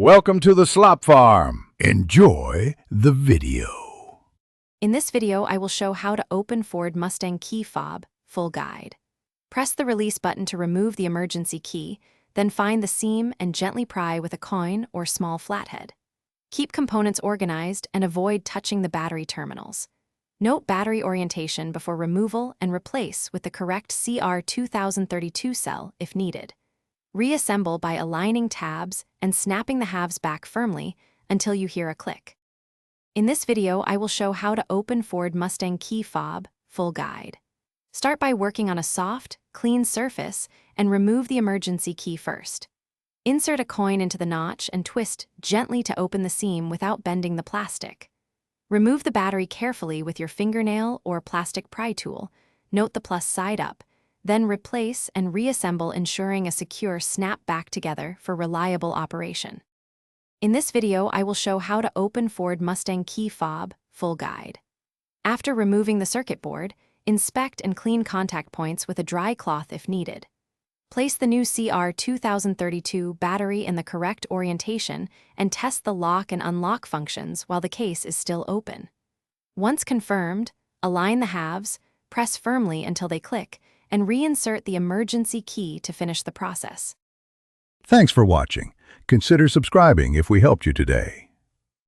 Welcome to the Slop Farm. Enjoy the video. In this video, I will show how to open Ford Mustang key fob, full guide. Press the release button to remove the emergency key, then find the seam and gently pry with a coin or small flathead. Keep components organized and avoid touching the battery terminals. Note battery orientation before removal and replace with the correct CR2032 cell if needed. Reassemble by aligning tabs and snapping the halves back firmly until you hear a click. In this video, I will show how to open Ford Mustang key fob, full guide. Start by working on a soft, clean surface and remove the emergency key first. Insert a coin into the notch and twist gently to open the seam without bending the plastic. Remove the battery carefully with your fingernail or plastic pry tool. Note the plus side up. Then replace and reassemble, ensuring a secure snap back together for reliable operation. In this video, I will show how to open Ford Mustang key fob, full guide. After removing the circuit board, inspect and clean contact points with a dry cloth if needed. Place the new CR2032 battery in the correct orientation and test the lock and unlock functions while the case is still open. Once confirmed, align the halves, press firmly until they click, and reinsert the emergency key to finish the process. Thanks for watching. Consider subscribing if we helped you today.